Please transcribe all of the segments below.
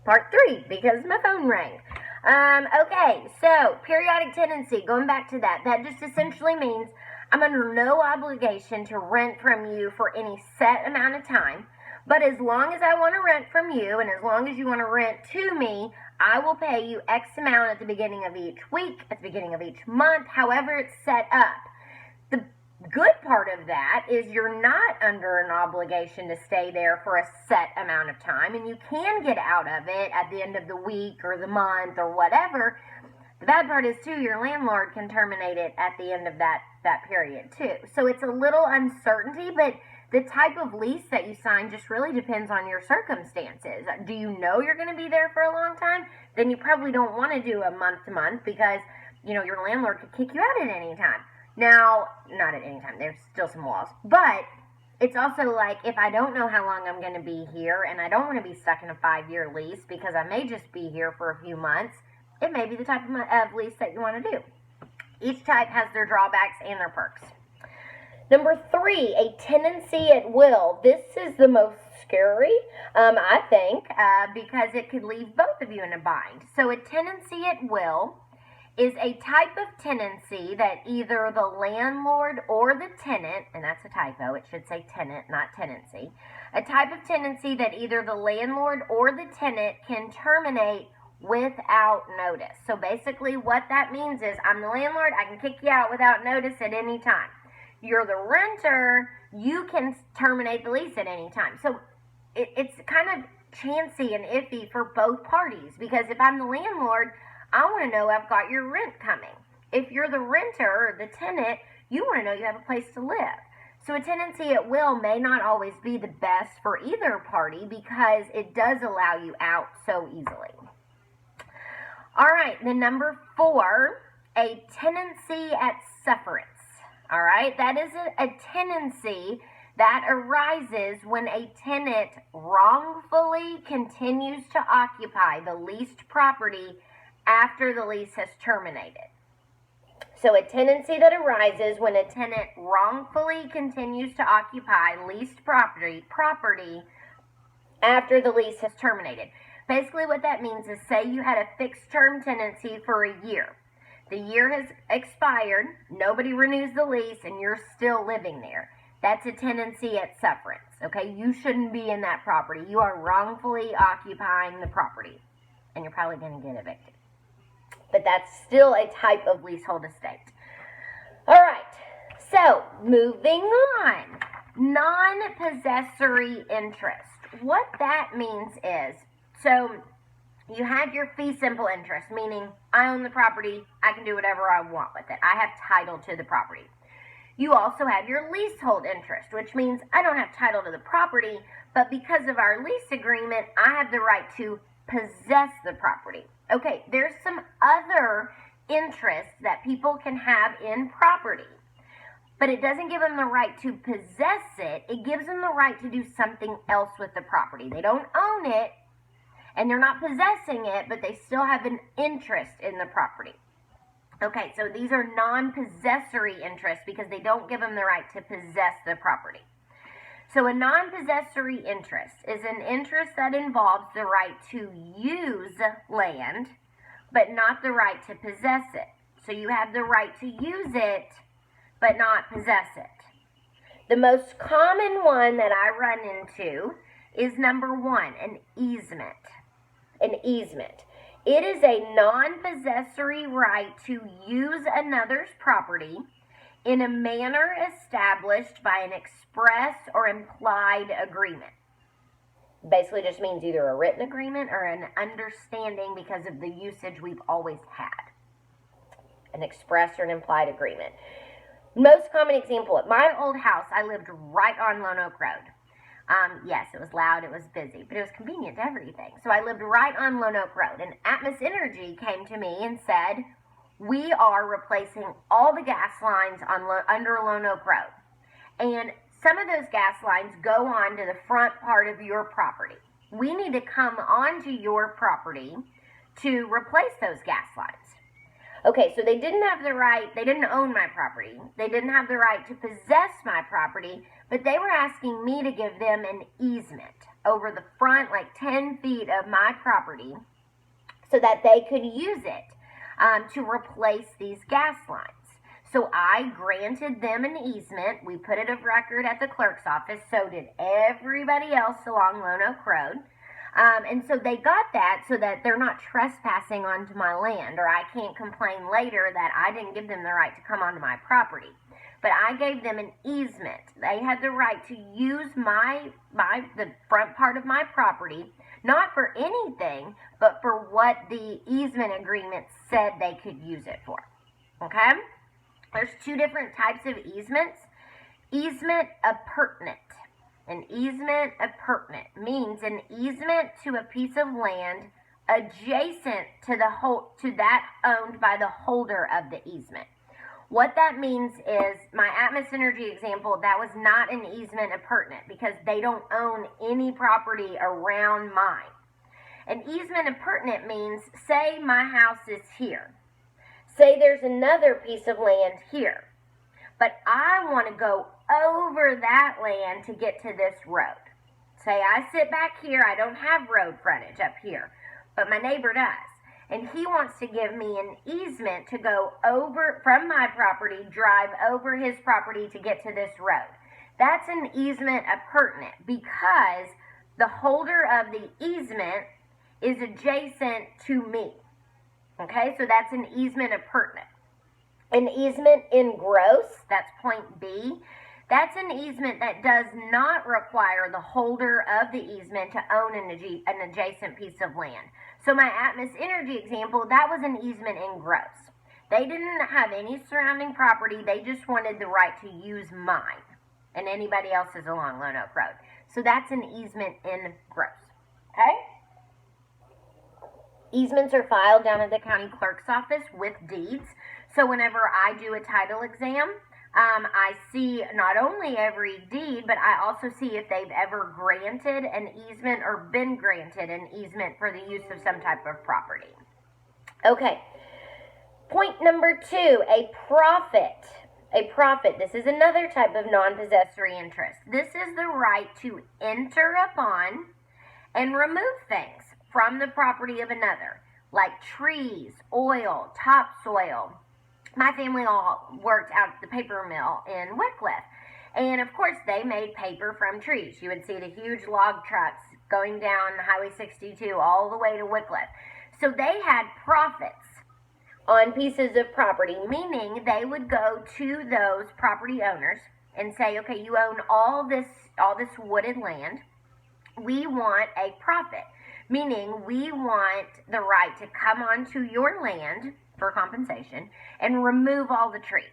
Part 3, because my phone rang. Okay, so periodic tenancy, going back to that just essentially means I'm under no obligation to rent from you for any set amount of time, but as long as I want to rent from you, and as long as you want to rent to me, I will pay you X amount at the beginning of each week, at the beginning of each month, however it's set up. The good part of that is you're not under an obligation to stay there for a set amount of time, and you can get out of it at the end of the week or the month or whatever. The bad part is, too, your landlord can terminate it at the end of that period, too. So it's a little uncertainty, but the type of lease that you sign just really depends on your circumstances. Do you know you're going to be there for a long time? Then you probably don't want to do a month-to-month because, your landlord could kick you out at any time. Now, not at any time, there's still some walls, but it's also like, if I don't know how long I'm going to be here, and I don't want to be stuck in a 5-year lease because I may just be here for a few months, it may be the type of lease that you want to do. Each type has their drawbacks and their perks. Number 3, a tenancy at will. This is the most scary, I think, because it could leave both of you in a bind. So a tenancy at will is a type of tenancy that either the landlord or the tenant, and that's a typo, it should say tenant, not tenancy, a type of tenancy that either the landlord or the tenant can terminate without notice. So basically what that means is, I'm the landlord, I can kick you out without notice at any time. You're the renter, you can terminate the lease at any time. So it's kind of chancy and iffy for both parties, because if I'm the landlord, I want to know I've got your rent coming. If you're the renter or the tenant, you want to know you have a place to live. So a tenancy at will may not always be the best for either party because it does allow you out so easily. All right, then number 4, a tenancy at sufferance. All right, that is a tenancy that arises when a tenant wrongfully continues to occupy the leased property after the lease has terminated. So a tenancy that arises when a tenant wrongfully continues to occupy leased property after the lease has terminated. Basically what that means is, say you had a fixed term tenancy for a year. The year has expired, nobody renews the lease, and you're still living there. That's a tenancy at sufferance, okay? You shouldn't be in that property. You are wrongfully occupying the property, and you're probably going to get evicted. But that's still a type of leasehold estate. All right, so moving on. Non-possessory interest. What that means is, so you have your fee simple interest, meaning I own the property, I can do whatever I want with it. I have title to the property. You also have your leasehold interest, which means I don't have title to the property, but because of our lease agreement, I have the right to possess the property. Okay, there's some other interests that people can have in property, but it doesn't give them the right to possess it. It gives them the right to do something else with the property. They don't own it, and they're not possessing it, but they still have an interest in the property. Okay, so these are non-possessory interests because they don't give them the right to possess the property. So a non-possessory interest is an interest that involves the right to use land, but not the right to possess it. So you have the right to use it, but not possess it. The most common one that I run into is number 1, an easement. An easement. It is a non-possessory right to use another's property in a manner established by an express or implied agreement. Basically just means either a written agreement or an understanding because of the usage we've always had. An express or an implied agreement. Most common example, at my old house, I lived right on Lone Oak Road. Yes, it was loud, it was busy, but it was convenient to everything. So I lived right on Lone Oak Road, and Atmos Energy came to me and said, we are replacing all the gas lines under Lone Oak Road. And some of those gas lines go on to the front part of your property. We need to come onto your property to replace those gas lines. Okay, so they didn't have the right, they didn't own my property. They didn't have the right to possess my property, but they were asking me to give them an easement. over the front, like 10 feet of my property, so that they could use it to replace these gas lines. So I granted them an easement. We put it of record at the clerk's office. So did everybody else along Lone Oak Road. And so they got that so that they're not trespassing onto my land, or I can't complain later that I didn't give them the right to come onto my property. But I gave them an easement. They had the right to use the front part of my property, not for anything, but for what the easement agreement said they could use it for. Okay? There's two different types of easements. Easement appurtenant. An easement appurtenant means an easement to a piece of land adjacent to that owned by the holder of the easement. What that means is, my Atmos Energy example, that was not an easement appurtenant because they don't own any property around mine. An easement appurtenant means, say my house is here. Say there's another piece of land here, but I want to go over that land to get to this road. Say I sit back here, I don't have road frontage up here, but my neighbor does. And he wants to give me an easement to go over from my property, drive over his property to get to this road. That's an easement appurtenant because the holder of the easement is adjacent to me. Okay, so that's an easement appurtenant. An easement engross, that's point B. That's an easement that does not require the holder of the easement to own an adjacent piece of land. So my Atmos Energy example, that was an easement engross. They didn't have any surrounding property. They just wanted the right to use mine and anybody else's along Lone Oak Road. So that's an easement engross. Okay? Easements are filed down at the county clerk's office with deeds. So whenever I do a title exam, I see not only every deed, but I also see if they've ever granted an easement or been granted an easement for the use of some type of property. Okay. Point number 2, a profit. A profit. This is another type of non-possessory interest. This is the right to enter upon and remove things from the property of another, like trees, oil, topsoil. My family all worked out at the paper mill in Wickliffe. And of course, they made paper from trees. You would see the huge log trucks going down Highway 62 all the way to Wickliffe. So they had profits on pieces of property, meaning they would go to those property owners and say, okay, you own all this wooded land. We want a profit, meaning we want the right to come onto your land for compensation and remove all the trees.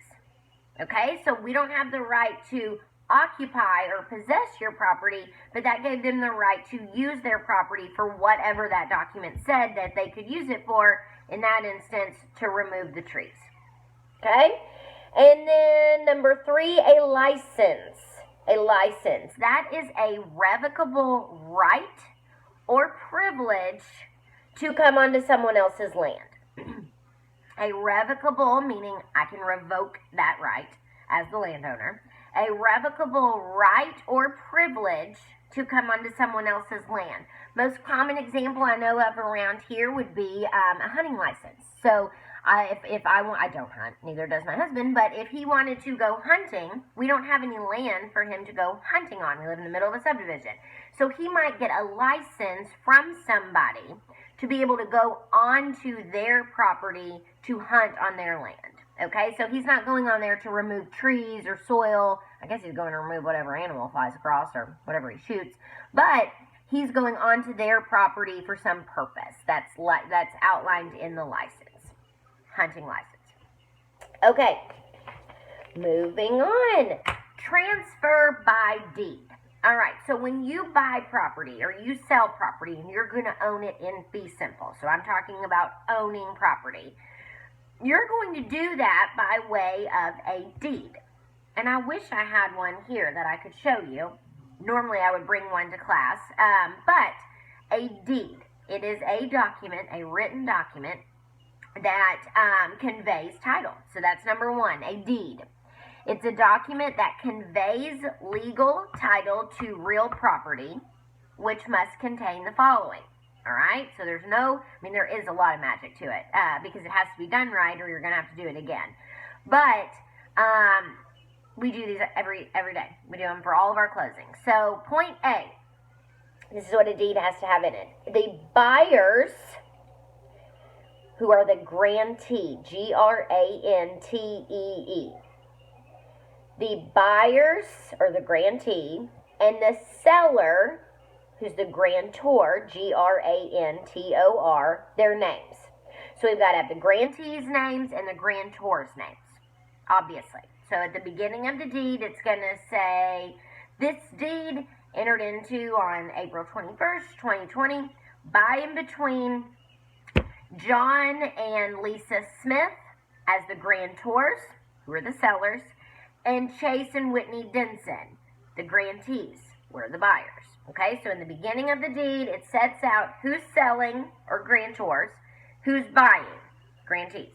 Okay, so we don't have the right to occupy or possess your property, but that gave them the right to use their property for whatever that document said that they could use it for, in that instance, to remove the trees. Okay, and then number 3, a license. A license. That is a revocable right or privilege to come onto someone else's land. A revocable, meaning I can revoke that right as the landowner. A revocable right or privilege to come onto someone else's land. Most common example I know of around here would be a hunting license. So if I want, I don't hunt, neither does my husband, but if he wanted to go hunting, we don't have any land for him to go hunting on. We live in the middle of a subdivision. So he might get a license from somebody to be able to go onto their property to hunt on their land. Okay, so he's not going on there to remove trees or soil. I guess he's going to remove whatever animal flies across or whatever he shoots. But he's going onto their property for some purpose that's outlined in the license, hunting license. Okay, moving on. Transfer by deed. All right, so when you buy property or you sell property and you're going to own it in fee simple, so I'm talking about owning property, you're going to do that by way of a deed. And I wish I had one here that I could show you. Normally I would bring one to class, but a deed. It is a document, a written document that conveys title. So that's number 1, a deed. It's a document that conveys legal title to real property, which must contain the following. All right, so there is a lot of magic to it because it has to be done right or you're going to have to do it again. But we do these every day. We do them for all of our closings. So point A, this is what a deed has to have in it. The buyers, who are the grantee, Grantee, the buyers, or the grantee, and the seller, who's the grantor, Grantor, their names. So we've got to have the grantee's names and the grantor's names, obviously. So at the beginning of the deed, it's going to say, this deed entered into on April 21st, 2020, by and between John and Lisa Smith as the grantors, who are the sellers, and Chase and Whitney Denson, the grantees, who are the buyers. Okay, so in the beginning of the deed, it sets out who's selling, or grantors, who's buying, grantees.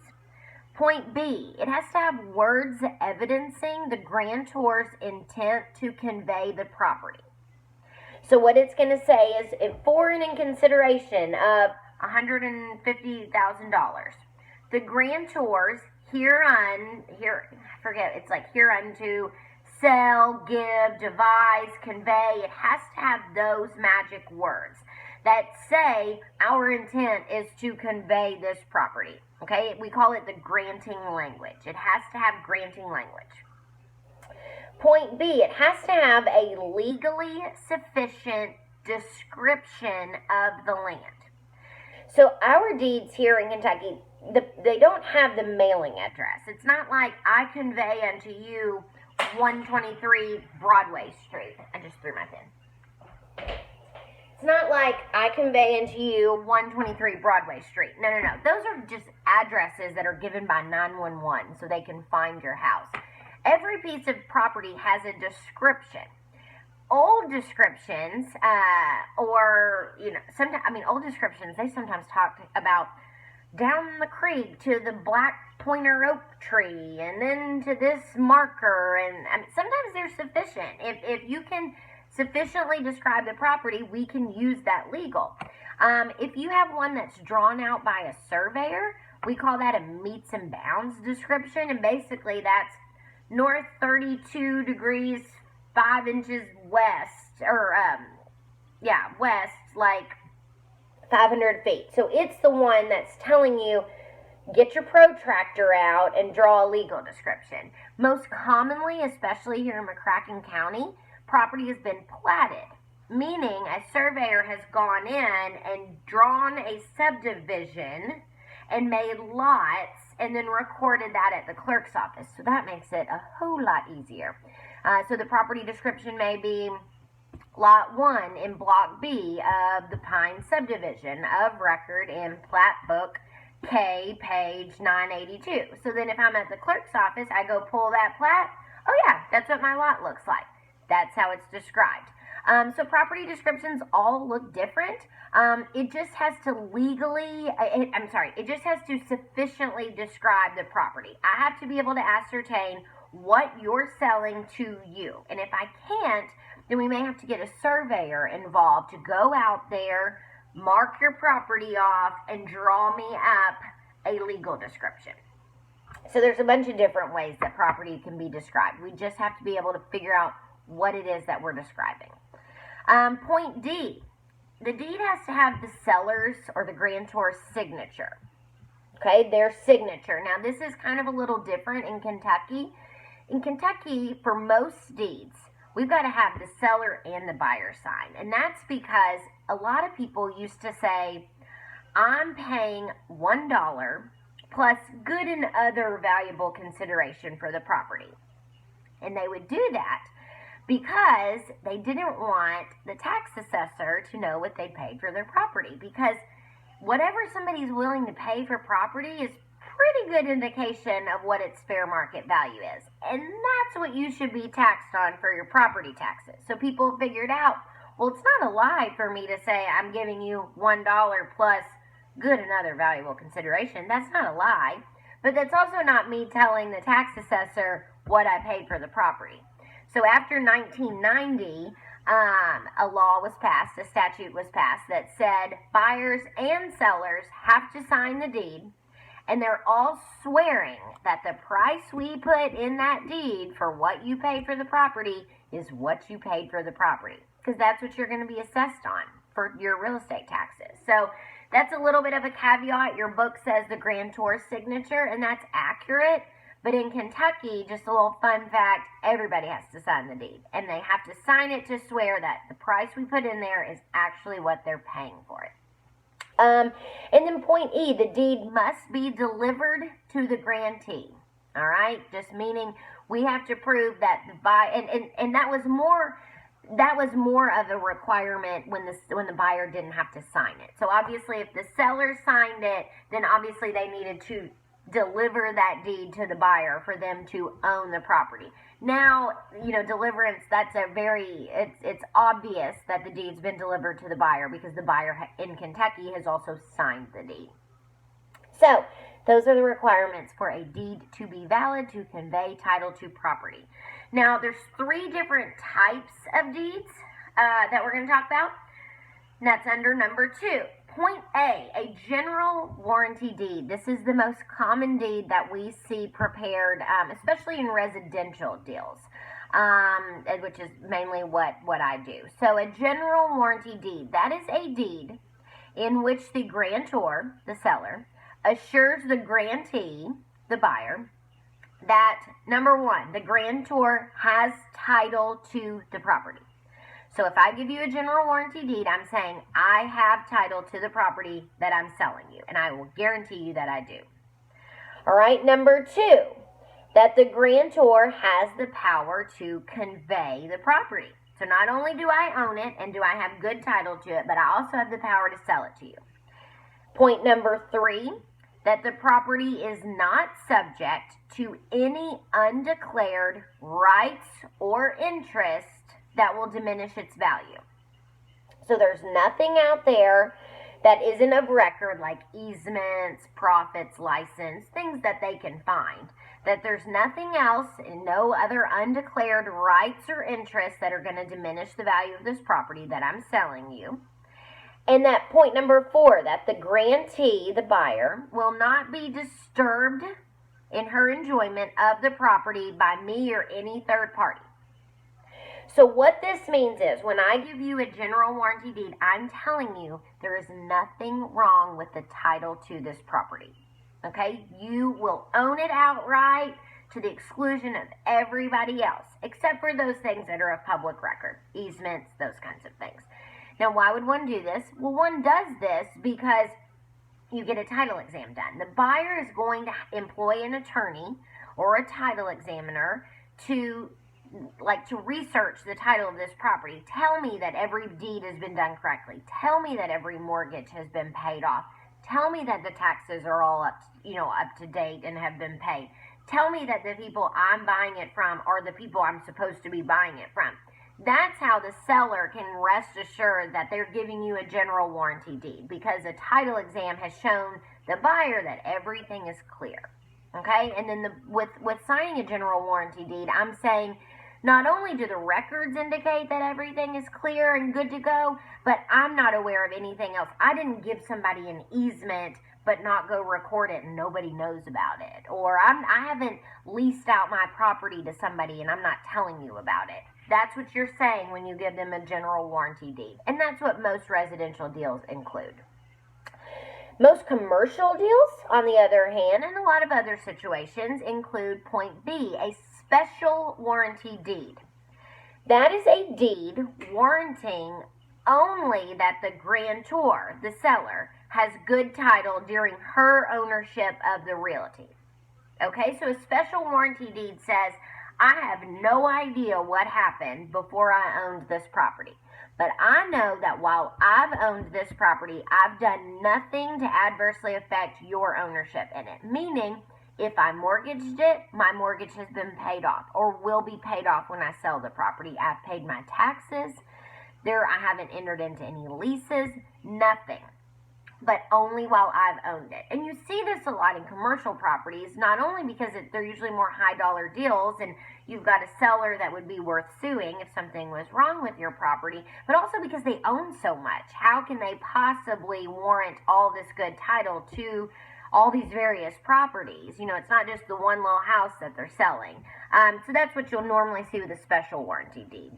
Point B, it has to have words evidencing the grantor's intent to convey the property. So what it's going to say is, for and in consideration of $150,000, the grantors hereunto sell, give, devise, convey. It has to have those magic words that say our intent is to convey this property. Okay, we call it the granting language. It has to have granting language. Point B, it has to have a legally sufficient description of the land. So our deeds here in Kentucky, they don't have the mailing address. It's not like I convey unto you 123 Broadway Street. I just threw my pen. It's not like I convey into you 123 Broadway Street. No. Those are just addresses that are given by 911 so they can find your house. Every piece of property has a description. Old descriptions, old descriptions, they sometimes talk about down the creek to the black pointer oak tree and then to this marker, and sometimes they're sufficient. If you can sufficiently describe the property, we can use that legal. If you have one that's drawn out by a surveyor, we call that a meets and bounds description, and basically that's north 32 degrees 5 inches west, west, like 500 feet. So it's the one that's telling you, get your protractor out and draw a legal description. Most commonly, especially here in McCracken County, property has been platted, meaning a surveyor has gone in and drawn a subdivision and made lots and then recorded that at the clerk's office. So that makes it a whole lot easier. So the property description may be Lot 1 in Block B of the Pine subdivision of record in Plat Book K, page 982. So then if I'm at the clerk's office, I go pull that plat. Oh yeah, that's what my lot looks like. That's how it's described. So property descriptions all look different. It just has to it just has to sufficiently describe the property. I have to be able to ascertain what you're selling to you. And if I can't, then we may have to get a surveyor involved to go out there, mark your property off, and draw me up a legal description. So there's a bunch of different ways that property can be described. We just have to be able to figure out what it is that we're describing. Point D, the deed has to have the seller's or the grantor's signature. Okay, their signature. Now this is kind of a little different in Kentucky. In Kentucky, for most deeds, we've got to have the seller and the buyer sign. And that's because a lot of people used to say, I'm paying $1 plus good and other valuable consideration for the property. And they would do that because they didn't want the tax assessor to know what they paid for their property. Because whatever somebody's willing to pay for property is pretty good indication of what its fair market value is. And that's what you should be taxed on for your property taxes. So people figured out, well, it's not a lie for me to say I'm giving you $1 plus good and other valuable consideration. That's not a lie. But that's also not me telling the tax assessor what I paid for the property. So after 1990, a law was passed, a statute was passed that said buyers and sellers have to sign the deed, and they're all swearing that the price we put in that deed for what you paid for the property is what you paid for the property, because that's what you're going to be assessed on for your real estate taxes. So that's a little bit of a caveat. Your book says the grantor's signature, and that's accurate. But in Kentucky, just a little fun fact, everybody has to sign the deed. And they have to sign it to swear that the price we put in there is actually what they're paying for it. And then point E, the deed must be delivered to the grantee. All right? Just meaning we have to prove that the buyer, and that was more of a requirement when the buyer didn't have to sign it. So obviously if the seller signed it, then obviously they needed to deliver that deed to the buyer for them to own the property. Now, deliverance, that's it's obvious that the deed's been delivered to the buyer because the buyer in Kentucky has also signed the deed. So, those are the requirements for a deed to be valid to convey title to property. Now, there's 3 different types of deeds that we're going to talk about. And that's under number 2. Point A general warranty deed. This is the most common deed that we see prepared, especially in residential deals, which is mainly what I do. So a general warranty deed, that is a deed in which the grantor, the seller, assures the grantee, the buyer, that, number 1, the grantor has title to the property. So if I give you a general warranty deed, I'm saying I have title to the property that I'm selling you, and I will guarantee you that I do. All right, number 2, that the grantor has the power to convey the property. So not only do I own it and do I have good title to it, but I also have the power to sell it to you. Point number 3, that the property is not subject to any undeclared rights or interest that will diminish its value. So there's nothing out there that isn't of record, like easements, profits, license, things that they can find. That there's nothing else and no other undeclared rights or interests that are going to diminish the value of this property that I'm selling you. And that point number 4, that the grantee, the buyer, will not be disturbed in her enjoyment of the property by me or any third party. So what this means is when I give you a general warranty deed, I'm telling you there is nothing wrong with the title to this property. Okay? You will own it outright to the exclusion of everybody else, except for those things that are of public record, easements, those kinds of things. Now, why would one do this? Well, one does this because you get a title exam done. The buyer is going to employ an attorney or a title examiner to research the title of this property. Tell me that every deed has been done correctly. Tell me that every mortgage has been paid off. Tell me that the taxes are all up to date and have been paid. Tell me that the people I'm buying it from are the people I'm supposed to be buying it from. That's how the seller can rest assured that they're giving you a general warranty deed, because a title exam has shown the buyer that everything is clear. Okay? And then with signing a general warranty deed, I'm saying not only do the records indicate that everything is clear and good to go, but I'm not aware of anything else. I didn't give somebody an easement but not go record it and nobody knows about it. Or I haven't leased out my property to somebody and I'm not telling you about it. That's what you're saying when you give them a general warranty deed. And that's what most residential deals include. Most commercial deals, on the other hand, and a lot of other situations, include point B, a special warranty deed. That is a deed warranting only that the grantor, the seller, has good title during her ownership of the realty. Okay, so a special warranty deed says, I have no idea what happened before I owned this property. But I know that while I've owned this property, I've done nothing to adversely affect your ownership in it. Meaning, if I mortgaged it, my mortgage has been paid off or will be paid off when I sell the property. I've paid my taxes. I haven't entered into any leases, nothing. but only while I've owned it. And you see this a lot in commercial properties, not only because they're usually more high dollar deals and you've got a seller that would be worth suing if something was wrong with your property, but also because they own so much. How can they possibly warrant all this good title to all these various properties? You know, it's not just the one little house that they're selling. So that's what you'll normally see with a special warranty deed.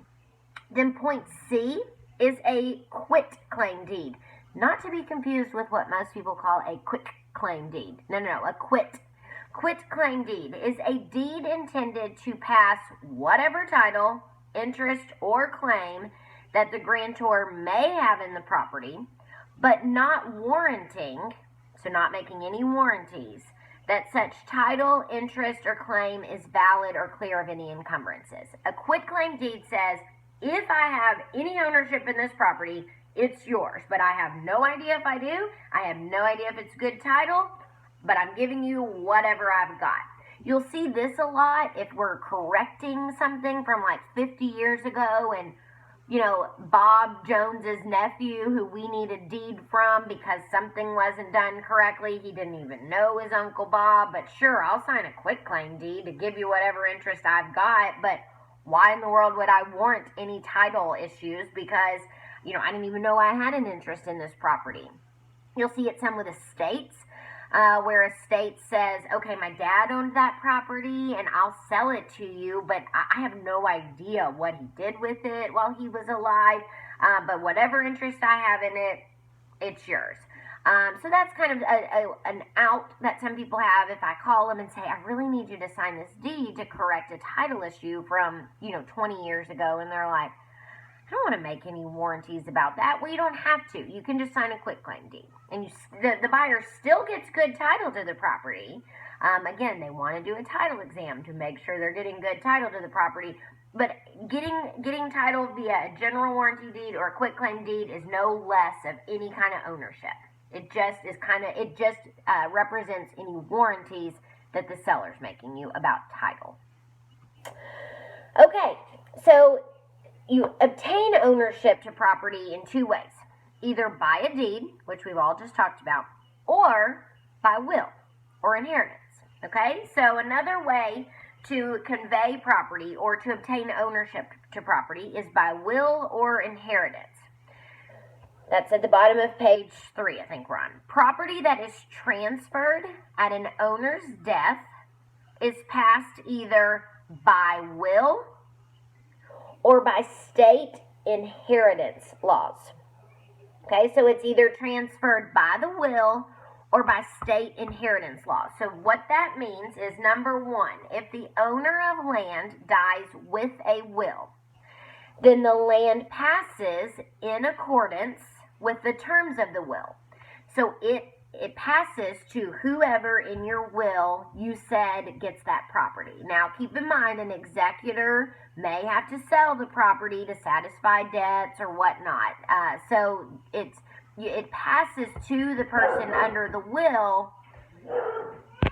Then point C is a quit claim deed. Not to be confused with what most people call a quick claim deed. No, a quit. Quit claim deed is a deed intended to pass whatever title, interest, or claim that the grantor may have in the property, but not warranting, so not making any warranties, that such title, interest, or claim is valid or clear of any encumbrances. A quit claim deed says, if I have any ownership in this property, it's yours, but I have no idea if I do. I have no idea if it's good title, but I'm giving you whatever I've got. You'll see this a lot if we're correcting something from like 50 years ago and, you know, Bob Jones's nephew, who we need a deed from because something wasn't done correctly. He didn't even know his Uncle Bob, but sure, I'll sign a quitclaim deed to give you whatever interest I've got, but why in the world would I warrant any title issues? Because, you know, I didn't even know I had an interest in this property. You'll see it some with estates, where a state says, okay, my dad owned that property and I'll sell it to you, but I have no idea what he did with it while he was alive, but whatever interest I have in it, it's yours. So that's kind of an out that some people have if I call them and say, I really need you to sign this deed to correct a title issue from, 20 years ago, and they're like, I don't want to make any warranties about that. Well, you don't have to. You can just sign a quitclaim deed. And the buyer still gets good title to the property. Again, they want to do a title exam to make sure they're getting good title to the property. But getting title via a general warranty deed or a quitclaim deed is no less of any kind of ownership. It just represents any warranties that the seller's making you about title. Okay, so you obtain ownership to property in two ways. Either by a deed, which we've all just talked about, or by will or inheritance. Okay, so another way to convey property or to obtain ownership to property is by will or inheritance. That's at the bottom of page 3, I think we're on. Property that is transferred at an owner's death is passed either by will or by state inheritance laws. Okay, so it's either transferred by the will or by state inheritance laws. So what that means is, number one, if the owner of land dies with a will, then the land passes in accordance with the terms of the will. So it passes to whoever in your will you said gets that property. Now, keep in mind, an executor may have to sell the property to satisfy debts or whatnot. So it passes to the person under the will